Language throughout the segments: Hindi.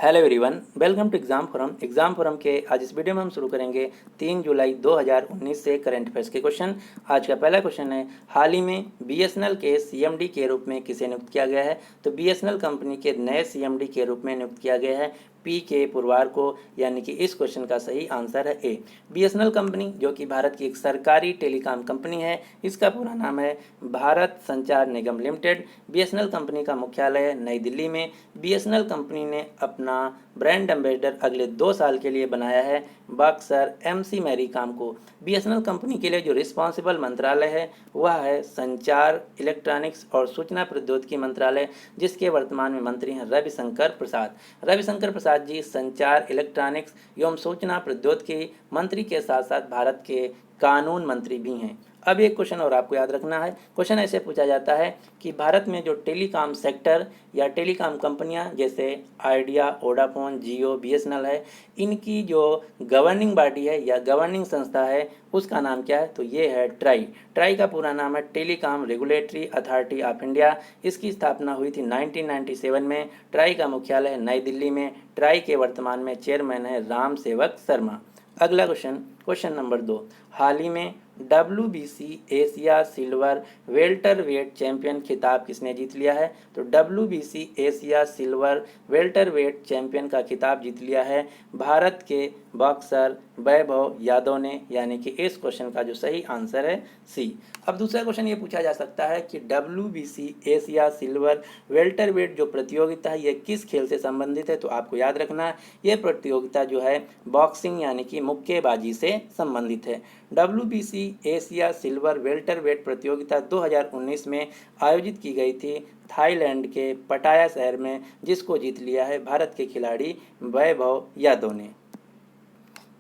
Hello everyone, welcome to exam forum के आज इस वीडियो में हम शुरू करेंगे 3 जुलाई 2019 से करंट अफेयर्स के क्वेश्चन। आज का पहला क्वेश्चन है, हाल ही में बीएसएनएल के सीएमडी के रूप में किसे नियुक्त किया गया है? तो बीएसएनएल कंपनी के नए सीएमडी के रूप में नियुक्त किया गया है पी के पुरवार को, यानी कि इस क्वेश्चन का सही आंसर है ए। बीएसएनएल कंपनी जो कि भारत की एक सरकारी टेलीकॉम कंपनी है, इसका पूरा नाम है भारत संचार निगम लिमिटेड। बीएसएनएल कंपनी का मुख्यालय है नई दिल्ली में। बीएसएनएल कंपनी ने अपना ब्रांड एम्बेसडर अगले 2 साल के लिए बनाया है बॉक्सर एमसी मैरीकॉम को। बीएसएनएल कंपनी के लिए जो रिस्पॉन्सिबल मंत्रालय है वह है संचार, इलेक्ट्रॉनिक्स और सूचना प्रौद्योगिकी मंत्रालय, जिसके वर्तमान में मंत्री हैं रविशंकर प्रसाद। रविशंकर प्रसाद जी संचार, इलेक्ट्रॉनिक्स एवं सूचना प्रौद्योगिकी मंत्री के साथ साथ भारत के कानून मंत्री भी हैं। अब एक क्वेश्चन और आपको याद रखना है। क्वेश्चन ऐसे पूछा जाता है कि भारत में जो टेलीकॉम सेक्टर या टेलीकॉम कंपनियां जैसे आइडिया, वोडाफोन, जियो, बीएसएनएल है, इनकी जो गवर्निंग बॉडी है या गवर्निंग संस्था है उसका नाम क्या है? तो ये है ट्राई। ट्राई का पूरा नाम है telecom regulatory authority of India. इसकी स्थापना हुई थी 1997 में। ट्राई का मुख्यालय है नई दिल्ली में। ट्राई के वर्तमान में चेयरमैन है राम सेवक शर्मा। अगला क्वेश्चन नंबर 2, हाल ही में WBC Asia silver welter wait champion खिताब किसने जीत लिया है? तो WBC Asia silver welter wait champion का खिताब जीत लिया है भारत के बॉक्सर वैभव यादव ने, यानी कि इस क्वेश्चन का जो सही आंसर है सी। अब दूसरा क्वेश्चन ये पूछा जा सकता है कि WBC Asia silver welterweight जो प्रतियोगिता है ये किस खेल से संबंधित है? तो आपको याद रखना है ये प्रतियोगिता जो है बॉक्सिंग यानी कि मुक्केबाजी से संबंधित है। WBC Asia silver welterweight प्रतियोगिता 2019 में आयोजित की गई थी थाईलैंड के पटाया शहर में, जिसको जीत लिया है भारत के खिलाड़ी वैभव यादव ने।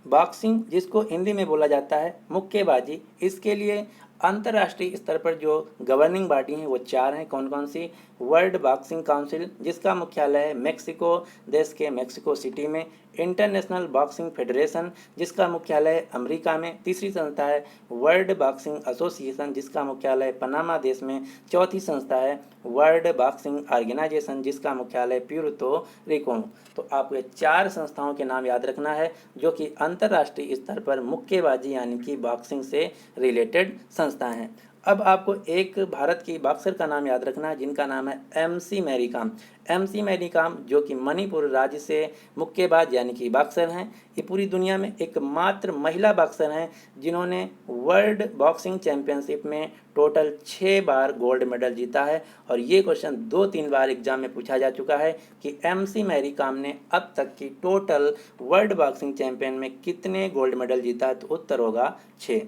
बॉक्सिंग जिसको हिंदी में बोला जाता है मुक्केबाजी, इसके लिए अंतर्राष्ट्रीय स्तर पर जो गवर्निंग बॉडी हैं वो 4 हैं। कौन कौन सी? वर्ल्ड बॉक्सिंग काउंसिल जिसका मुख्यालय है मेक्सिको देश के मेक्सिको सिटी में। इंटरनेशनल बॉक्सिंग फेडरेशन जिसका मुख्यालय है अमेरिका में। तीसरी संस्था है वर्ल्ड बॉक्सिंग एसोसिएशन जिसका मुख्यालय पनामा देश में। चौथी संस्था है वर्ल्ड बॉक्सिंग ऑर्गेनाइजेशन जिसका मुख्यालय प्यूर्तो रिको। तो आपको ये 4 संस्थाओं के नाम याद रखना है जो कि अंतर्राष्ट्रीय स्तर पर मुक्केबाजी यानी कि बॉक्सिंग से रिलेटेड संस्था हैं। अब आपको एक भारत की बॉक्सर का नाम याद रखना है जिनका नाम है एमसी मैरीकॉम। एमसी मैरीकॉम जो कि मणिपुर राज्य से मुक्केबाज यानी कि बॉक्सर हैं। ये पूरी दुनिया में एकमात्र महिला बॉक्सर हैं जिन्होंने वर्ल्ड बॉक्सिंग चैंपियनशिप में टोटल 6 बार गोल्ड मेडल जीता है। और ये क्वेश्चन 2-3 बार एग्जाम में पूछा जा चुका है कि एमसी मैरीकॉम ने अब तक की टोटल वर्ल्ड बॉक्सिंग चैंपियन में कितने गोल्ड मेडल जीता है? तो उत्तर होगा 6।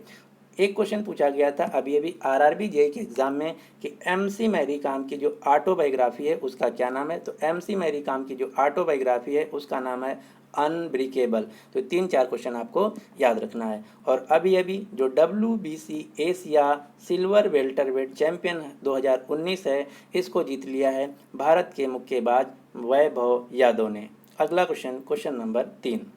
एक क्वेश्चन पूछा गया था अभी आरआरबी जेईई के एग्जाम में कि एमसी मैरीकॉम की जो ऑटोबायोग्राफी है उसका क्या नाम है? तो एमसी मैरीकॉम की जो ऑटोबायोग्राफी है उसका नाम है अनब्रेकेबल। तो 3-4 क्वेश्चन आपको याद रखना है। और अभी जो WBC Asia silver welterweight champion 2019 है इसको जीत लिया है भारत के मुक्केबाज वैभव यादव ने। अगला क्वेश्चन नंबर 3,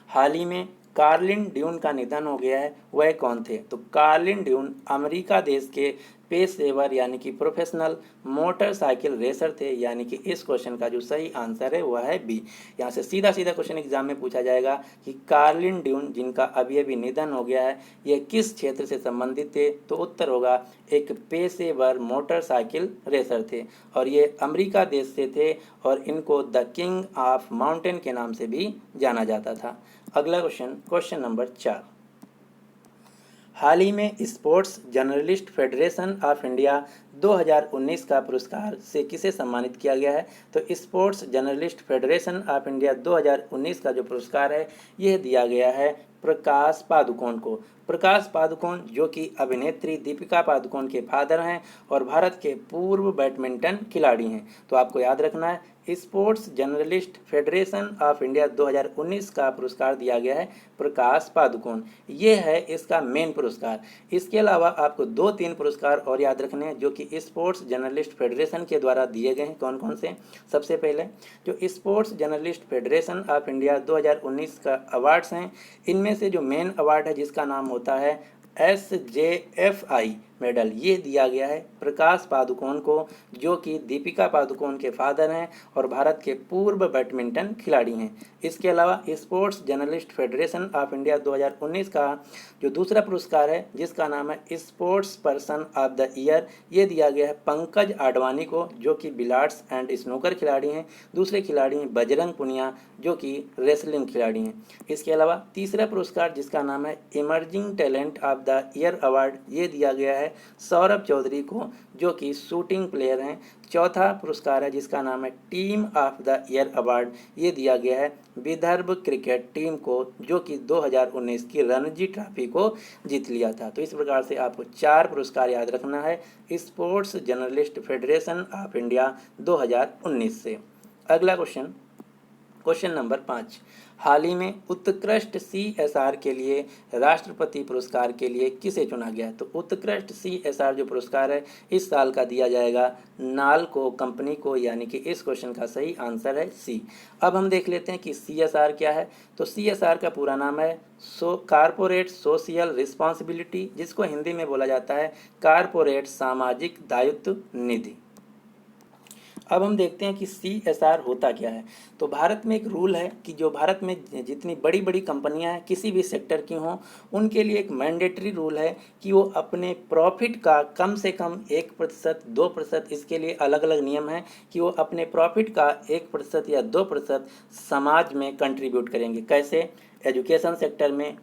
हाल ही में कार्लिन ड्यून का निधन हो गया है, वह कौन थे? तो कार्लिन ड्यून अमेरिका देश के पेशेवर यानी कि प्रोफेशनल मोटरसाइकिल रेसर थे, यानी कि इस क्वेश्चन का जो सही आंसर है वह है बी। यहाँ से सीधा क्वेश्चन एग्जाम में पूछा जाएगा कि कार्लिन ड्यून जिनका अभी निधन हो गया है ये किस क्षेत्र से संबंधित थे? तो उत्तर होगा एक पेशेवर मोटरसाइकिल रेसर थे और ये अमेरिका देश से थे और इनको द किंग ऑफ माउंटेन के नाम से भी जाना जाता था। अगला क्वेश्चन नंबर 4, हाल ही में sports journalist federation of India 2019 का पुरस्कार से किसे सम्मानित किया गया है? तो sports journalist federation of India 2019 का जो पुरस्कार है यह दिया गया है प्रकाश पादुकोण को। प्रकाश पादुकोण जो कि अभिनेत्री दीपिका पादुकोण के फादर हैं और भारत के पूर्व बैडमिंटन खिलाड़ी हैं। तो आपको याद रखना है sports journalist federation of India 2019 का पुरस्कार दिया गया है प्रकाश पादुकोण, ये है इसका मेन पुरस्कार। इसके अलावा आपको 2-3 पुरस्कार और याद रखने हैं जो कि स्पोर्ट्स जर्नलिस्ट फेडरेशन के द्वारा दिए गए हैं। कौन कौन से? सबसे पहले जो sports journalist federation of India 2019 का अवार्ड्स हैं, इनमें से जो मेन अवार्ड है जिसका नाम होता है SJFI मेडल ये दिया गया है प्रकाश पादुकोण को, जो कि दीपिका पादुकोण के फादर हैं और भारत के पूर्व बैडमिंटन खिलाड़ी हैं। इसके अलावा sports journalist federation of India 2019 का जो दूसरा पुरस्कार है, जिसका नाम है sports person of the year, ये दिया गया है पंकज आडवाणी को, जो कि बिलार्ड्स एंड स्नूकर खिलाड़ी हैं। दूसरे खिलाड़ी हैं बजरंग पुनिया, जो कि रेसलिंग खिलाड़ी हैं। इसके अलावा तीसरा पुरस्कार, जिसका नाम है emerging talent of the year award, ये दिया गया है सौरभ चौधरी को, जो कि शूटिंग प्लेयर हैं। चौथा पुरस्कार है, जिसका नाम है team of the year award, ये दिया गया है विदर्भ क्रिकेट टीम को, जो कि 2019 की रणजी ट्रॉफी को जीत लिया था। तो इस प्रकार से आपको 4 पुरस्कार याद रखना है sports journalist federation of India 2019 से। अगला क्वेश्चन, क्वेश्चन नंबर 5, हाल ही में उत्कृष्ट CSR के लिए राष्ट्रपति पुरस्कार के लिए किसे चुना गया? तो उत्कृष्ट CSR जो पुरस्कार है इस साल का दिया जाएगा नाल्को कंपनी को, यानी कि इस क्वेश्चन का सही आंसर है सी। अब हम देख लेते हैं कि CSR क्या है। तो CSR का पूरा नाम है कारपोरेट सोशल रिस्पॉन्सिबिलिटी, जिसको हिंदी में बोला जाता है कारपोरेट सामाजिक दायित्व निधि। अब हम देखते हैं कि CSR होता क्या है। तो भारत में एक रूल है कि जो भारत में जितनी बड़ी बड़ी कंपनियां हैं किसी भी सेक्टर की हों, उनके लिए एक मैंडेटरी रूल है कि वो अपने प्रॉफिट का कम से कम 1% 2%, इसके लिए अलग अलग नियम हैं कि वो अपने प्रॉफिट का 1% या 2% समाज में कंट्रीब्यूट करेंगे। कैसे? एजुकेशन सेक्टर में,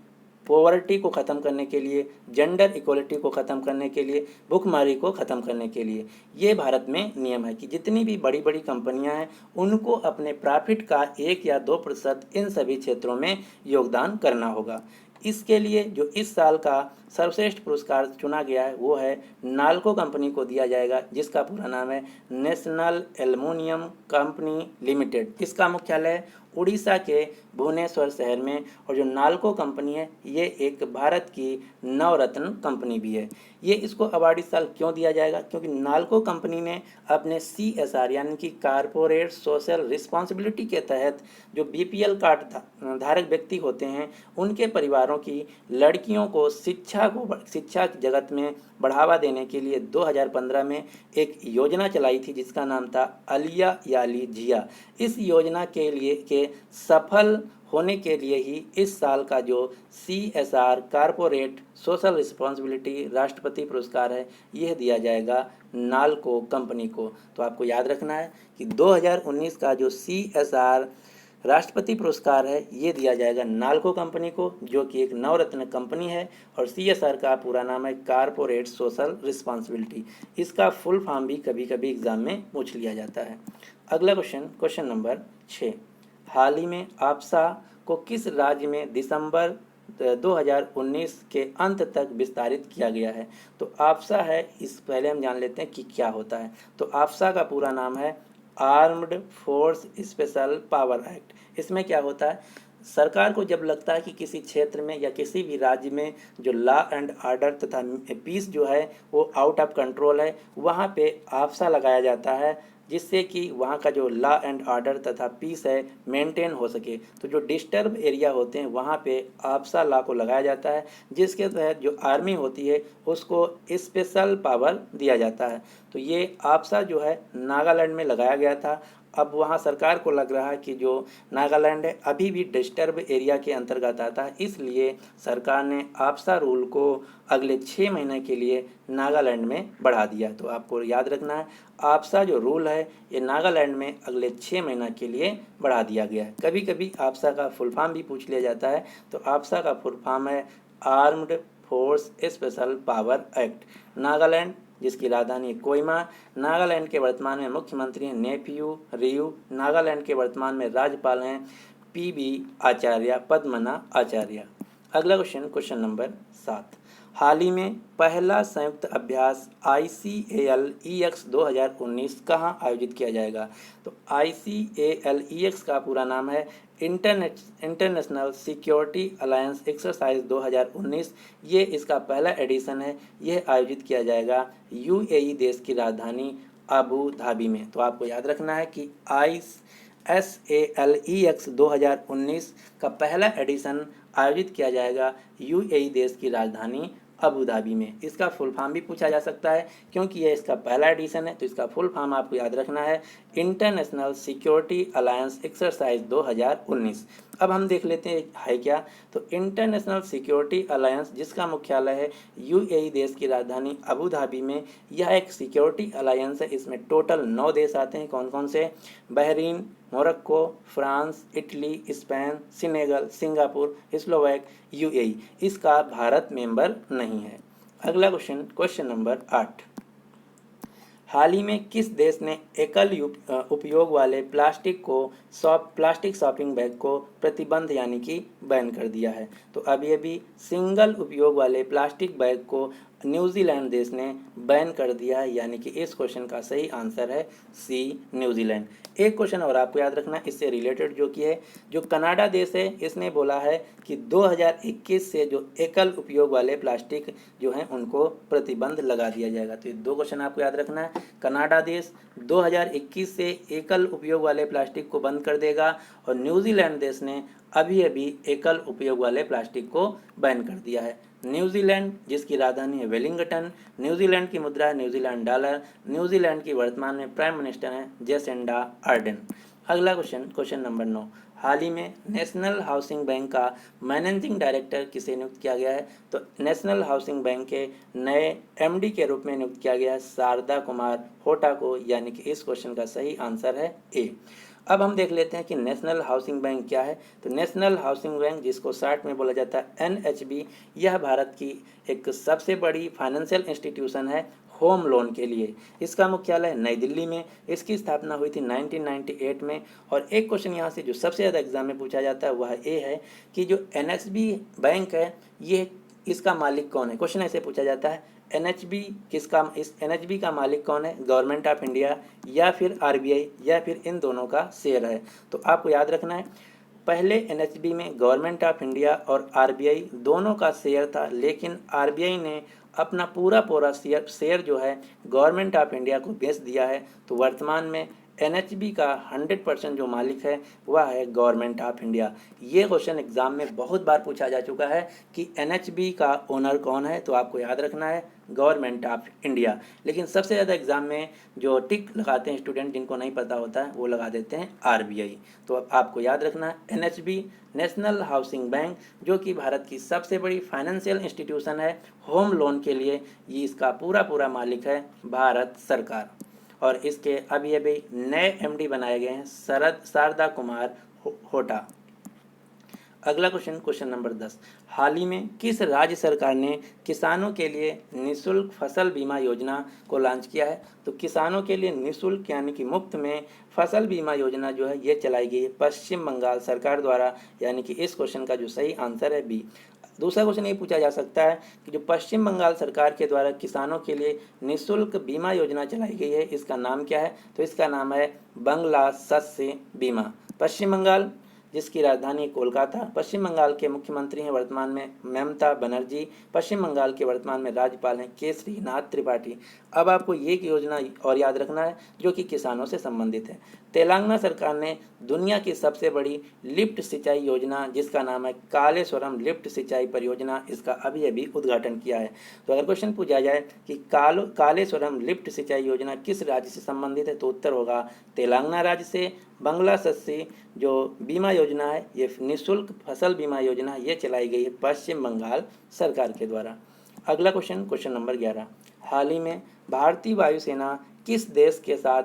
पॉवर्टी को ख़त्म करने के लिए, जेंडर इक्वलिटी को ख़त्म करने के लिए, भुखमरी को ख़त्म करने के लिए। ये भारत में नियम है कि जितनी भी बड़ी बड़ी कंपनियां हैं उनको अपने प्रॉफिट का 1 या 2% इन सभी क्षेत्रों में योगदान करना होगा। इसके लिए जो इस साल का सर्वश्रेष्ठ पुरस्कार चुना गया है वो है नाल्को कंपनी को दिया जाएगा, जिसका पूरा नाम है नेशनल एल्युमिनियम कंपनी लिमिटेड। इसका मुख्यालय उड़ीसा के भुवनेश्वर शहर में, और जो नाल्को कंपनी है ये एक भारत की नवरत्न कंपनी भी है। ये इसको अवार्ड इस साल क्यों दिया जाएगा? क्योंकि नाल्को कंपनी ने अपने CSR यानी कि कारपोरेट सोशल रिस्पॉन्सिबिलिटी के तहत जो BPL कार्ड धारक व्यक्ति होते हैं उनके परिवारों की लड़कियों को शिक्षा जगत में बढ़ावा देने के लिए 2015 में एक योजना चलाई थी, जिसका नाम था अलिया याली जिया। इस योजना के सफल होने के लिए ही इस साल का जो CSR कारपोरेट सोशल रिस्पॉन्सिबिलिटी राष्ट्रपति पुरस्कार है यह दिया जाएगा नाल्को कंपनी को। तो आपको याद रखना है कि 2019 का जो CSR राष्ट्रपति पुरस्कार है ये दिया जाएगा नाल्को कंपनी को, जो कि एक नवरत्न कंपनी है, और CSR का पूरा नाम है कारपोरेट सोशल रिस्पॉन्सिबिलिटी। इसका फुल फॉर्म भी कभी कभी एग्जाम में पूछ लिया जाता है। अगला क्वेश्चन, क्वेश्चन नंबर 6, हाल ही में आपसा को किस राज्य में दिसंबर 2019 के अंत तक विस्तारित किया गया है? तो आपसा है, इस पहले हम जान लेते हैं कि क्या होता है। तो आपसा का पूरा नाम है armed force special power act. इसमें क्या होता है, सरकार को जब लगता है कि किसी क्षेत्र में या किसी भी राज्य में जो लॉ एंड ऑर्डर तथा पीस जो है वो आउट ऑफ कंट्रोल है, वहाँ पे आपसा लगाया जाता है, जिससे कि वहाँ का जो लॉ एंड ऑर्डर तथा पीस है मेंटेन हो सके। तो जो डिस्टर्ब एरिया होते हैं वहाँ पे आपसा लॉ को लगाया जाता है, जिसके तहत जो आर्मी होती है उसको स्पेशल पावर दिया जाता है। तो ये आपसा जो है नागालैंड में लगाया गया था। अब वहाँ सरकार को लग रहा है कि जो नागालैंड है अभी भी डिस्टर्ब एरिया के अंतर्गत आता है, इसलिए सरकार ने आपसा रूल को अगले 6 महीने के लिए नागालैंड में बढ़ा दिया। तो आपको याद रखना है आपसा जो रूल है ये नागालैंड में अगले 6 महीना के लिए बढ़ा दिया गया है। कभी कभी आपसा का फुल फॉर्म भी पूछ लिया जाता है। तो आपसा का फुल फॉर्म है armed force special power act. Nagaland, जिसकी राजधानी कोहिमा, नागालैंड के वर्तमान में मुख्यमंत्री हैं नेफ्यू रियू। नागालैंड के वर्तमान में राज्यपाल हैं PB आचार्य, पद्मना आचार्य। अगला क्वेश्चन, क्वेश्चन नंबर 7, हाल ही में पहला संयुक्त अभ्यास ICAL-EX 2019 कहाँ आयोजित किया जाएगा? तो ICAL-EX का पूरा नाम है इंटरनेशनल सिक्योरिटी अलायंस एक्सरसाइज 2019। ये इसका पहला एडिशन है। यह आयोजित किया जाएगा UAE देश की राजधानी अबू धाबी में। तो आपको याद रखना है कि ICAL-EX 2019 का पहला एडिशन आयोजित किया जाएगा UAE देश की राजधानी अबू धाबी में। इसका फुल फॉर्म भी पूछा जा सकता है क्योंकि यह इसका पहला एडिशन है, तो इसका फुल फॉर्म आपको याद रखना है इंटरनेशनल सिक्योरिटी अलायंस एक्सरसाइज 2019। अब हम देख लेते हैं है क्या। तो इंटरनेशनल सिक्योरिटी अलायंस जिसका मुख्यालय है यूएई देश की राजधानी अबू धाबी में, यह एक सिक्योरिटी अलायंस है। इसमें टोटल 9 देश आते हैं। कौन कौन से? Bahrain, Morocco, France, Italy, Spain, Senegal, Singapore, Slovak, UAE. इसका भारत मेंबर नहीं है। अगला क्वेश्चन, क्वेश्चन नंबर 8। हाल ही में किस देश ने एकल उपयोग वाले प्लास्टिक शॉपिंग बैग को प्रतिबंध यानी कि बैन कर दिया है? तो अभी अभी सिंगल उपयोग वाले प्लास्टिक बैग को न्यूजीलैंड देश ने बैन कर दिया है, यानी कि इस क्वेश्चन का सही आंसर है सी, न्यूजीलैंड। एक क्वेश्चन और आपको याद रखना है इससे रिलेटेड, जो कि है जो कनाडा देश है, इसने बोला है कि 2021 से जो एकल उपयोग वाले प्लास्टिक जो हैं उनको प्रतिबंध लगा दिया जाएगा। तो ये 2 क्वेश्चन आपको याद रखना है। कनाडा देश 2021 से एकल उपयोग वाले प्लास्टिक को बंद कर देगा और न्यूजीलैंड देश ने अभी अभी एकल उपयोग वाले प्लास्टिक को बैन कर दिया है। न्यूजीलैंड जिसकी राजधानी है वेलिंगटन, न्यूजीलैंड की मुद्रा है न्यूजीलैंड डॉलर, न्यूजीलैंड की वर्तमान में प्राइम मिनिस्टर हैं जेसिंडा आर्डन। अगला क्वेश्चन, क्वेश्चन नंबर 9। हाल ही में नेशनल हाउसिंग बैंक का मैनेजिंग डायरेक्टर किसे नियुक्त किया गया है? तो नेशनल हाउसिंग बैंक के नए एमडी के रूप में नियुक्त किया गया है शारदा कुमार होटा को, यानी कि इस क्वेश्चन का सही आंसर है ए। अब हम देख लेते हैं कि नेशनल हाउसिंग बैंक क्या है। तो नेशनल हाउसिंग बैंक जिसको शॉर्ट में बोला जाता है एनएचबी, यह भारत की एक सबसे बड़ी फाइनेंशियल इंस्टीट्यूशन है होम लोन के लिए। इसका मुख्यालय नई दिल्ली में। इसकी स्थापना हुई थी 1998 में। और एक क्वेश्चन यहाँ से जो सबसे ज़्यादा एग्जाम में पूछा जाता है वह ये है कि जो एनएचबी बैंक है ये इसका मालिक कौन है? क्वेश्चन ऐसे पूछा जाता है एनएचबी किसका, इस एनएचबी का मालिक कौन है? गवर्नमेंट ऑफ इंडिया या फिर आरबीआई या फिर इन दोनों का शेयर है? तो आपको याद रखना है पहले एनएचबी में गवर्नमेंट ऑफ इंडिया और आरबीआई दोनों का शेयर था, लेकिन आरबीआई ने अपना पूरा शेयर जो है गवर्नमेंट ऑफ इंडिया को बेच दिया है। तो वर्तमान में एनएचबी का 100% जो मालिक है वह है गवर्नमेंट ऑफ इंडिया। ये क्वेश्चन एग्जाम में बहुत बार पूछा जा चुका है कि एनएचबी का ओनर कौन है? तो आपको याद रखना है गवर्नमेंट ऑफ इंडिया। लेकिन सबसे ज़्यादा एग्जाम में जो टिक लगाते हैं स्टूडेंट, जिनको नहीं पता होता है वो लगा देते हैं आरबीआई। तो अब आपको याद रखना है एनएचबी नेशनल हाउसिंग बैंक जो कि भारत की सबसे बड़ी फाइनेंशियल इंस्टीट्यूशन है होम लोन के लिए, ये इसका पूरा मालिक है भारत सरकार। और इसके अभी अभी नए एमडी बनाए गए हैं शारदा कुमार होटा। अगला क्वेश्चन, क्वेश्चन नंबर 10। हाल ही में किस राज्य सरकार ने किसानों के लिए निःशुल्क फसल बीमा योजना को लॉन्च किया है? तो किसानों के लिए निःशुल्क यानी कि मुफ्त में फसल बीमा योजना जो है ये चलाई गई है पश्चिम बंगाल सरकार द्वारा, यानी कि इस क्वेश्चन का जो सही आंसर है बी। दूसरा क्वेश्चन ये पूछा जा सकता है कि जो पश्चिम बंगाल सरकार के द्वारा किसानों के लिए निःशुल्क बीमा योजना चलाई गई है इसका नाम क्या है? तो इसका नाम है बंगला शस्य बीमा। पश्चिम बंगाल जिसकी राजधानी कोलकाता, पश्चिम बंगाल के मुख्यमंत्री हैं वर्तमान में ममता बनर्जी, पश्चिम बंगाल के वर्तमान में राज्यपाल हैं केसरीनाथ त्रिपाठी। अब आपको ये एक योजना और याद रखना है जो कि किसानों से संबंधित है। तेलंगाना सरकार ने दुनिया की सबसे बड़ी लिफ्ट सिंचाई योजना जिसका नाम है कालेश्वरम लिफ्ट सिंचाई परियोजना, इसका अभी अभी उद्घाटन किया है। तो अगर क्वेश्चन पूछा जाए कि कालेश्वरम लिफ्ट सिंचाई योजना किस राज्य से संबंधित है, तो उत्तर होगा तेलंगाना राज्य से। बंगला शस्य जो बीमा योजना है ये निःशुल्क फसल बीमा योजना ये चलाई गई है पश्चिम बंगाल सरकार के द्वारा। अगला क्वेश्चन, क्वेश्चन नंबर 11। हाल ही में भारतीय वायुसेना किस देश के साथ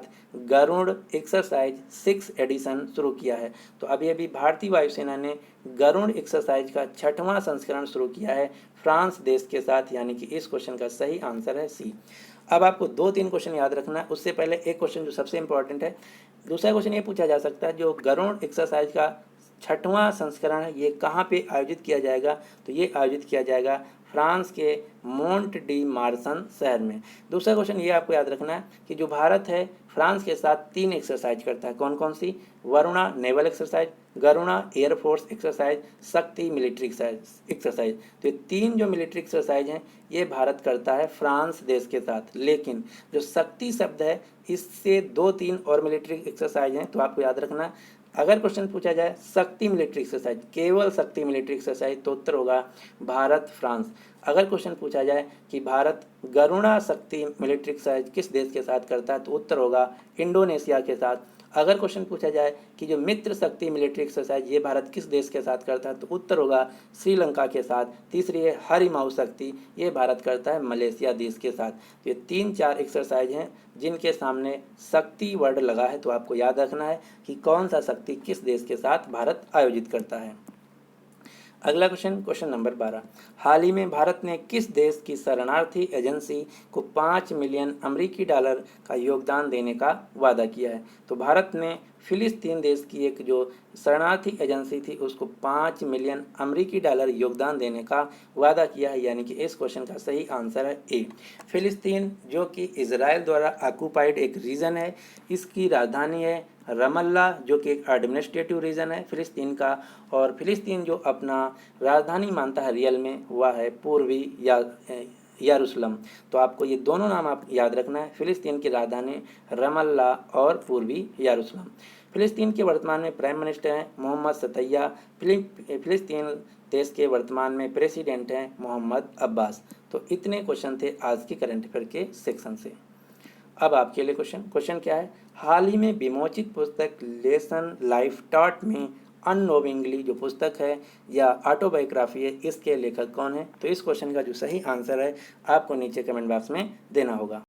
गरुड़ एक्सरसाइज 6 एडिशन शुरू किया है? तो अभी अभी भारतीय वायुसेना ने गरुड़ एक्सरसाइज का 6वां संस्करण शुरू किया है फ्रांस देश के साथ, यानी कि इस क्वेश्चन का सही आंसर है सी। अब आपको 2-3 क्वेश्चन याद रखना है, उससे पहले एक क्वेश्चन जो सबसे इंपॉर्टेंट है। दूसरा क्वेश्चन ये पूछा जा सकता है जो गरुड़ एक्सरसाइज का 6वां संस्करण है ये कहाँ पे आयोजित किया जाएगा? तो ये आयोजित किया जाएगा फ्रांस के मोंट डी मार्सन शहर में। दूसरा क्वेश्चन ये आपको याद रखना है कि जो भारत है फ्रांस के साथ 3 एक्सरसाइज करता है। कौन कौन सी? Varuna naval exercise, Garuda air force exercise, Shakti military exercise. तो ये 3 जो मिलिट्री एक्सरसाइज हैं ये भारत करता है फ्रांस देश के साथ। लेकिन जो शक्ति शब्द है इससे 2-3 और मिलिट्री एक्सरसाइज हैं, तो आपको याद रखना अगर क्वेश्चन पूछा जाए शक्ति मिलिट्री एक्सरसाइज, केवल शक्ति मिलिट्री एक्सरसाइज, तो उत्तर होगा भारत फ्रांस। अगर क्वेश्चन पूछा जाए कि भारत गरुणा शक्ति मिलिट्री एक्सरसाइज किस देश के साथ करता है, तो उत्तर होगा इंडोनेशिया के साथ। अगर क्वेश्चन पूछा जाए कि जो मित्र शक्ति मिलिट्री एक्सरसाइज ये भारत किस देश के साथ करता है, तो उत्तर होगा श्रीलंका के साथ। तीसरी है हरिमाऊ शक्ति, ये भारत करता है मलेशिया देश के साथ। तो ये 3-4 एक्सरसाइज हैं जिनके सामने शक्ति वर्ड लगा है, तो आपको याद रखना है कि कौन सा शक्ति किस देश के साथ भारत आयोजित करता है। अगला क्वेश्चन नंबर 12, हाल ही में भारत ने किस देश की शरणार्थी एजेंसी को 5 मिलियन अमेरिकी डॉलर का योगदान देने का वादा किया है? तो भारत ने फिलिस्तीन देश की एक जो शरणार्थी एजेंसी थी उसको 5 मिलियन अमेरिकी डॉलर योगदान देने का वादा किया है, यानी कि इस क्वेश्चन का सही आंसर है ए। फिलिस्तीन जो कि इजराइल द्वारा ऑक्यूपाइड एक रीजन है, इसकी राजधानी है रमल्ला जो कि एक एडमिनिस्ट्रेटिव रीजन है फिलिस्तीन का, और फिलिस्तीन जो अपना राजधानी मानता है रियल में वह है पूर्वी यरूशलेम। तो आपको ये दोनों नाम आप याद रखना है, फिलिस्तीन की राजधानी रमल्ला और पूर्वी यरूशलेम। फिलिस्तीन के वर्तमान में प्राइम मिनिस्टर हैं मोहम्मद सतैया, फिलिस्तीन देश के वर्तमान में प्रेसिडेंट हैं मोहम्मद अब्बास। तो इतने क्वेश्चन थे आज की करंट अफेयर के सेक्शन से। अब आपके लिए क्वेश्चन क्या है, हाल ही में विमोचित पुस्तक लेसन लाइफ टॉट में अननोविंगली जो पुस्तक है या ऑटोबायोग्राफी है, इसके लेखक कौन है? तो इस क्वेश्चन का जो सही आंसर है आपको नीचे कमेंट बॉक्स में देना होगा।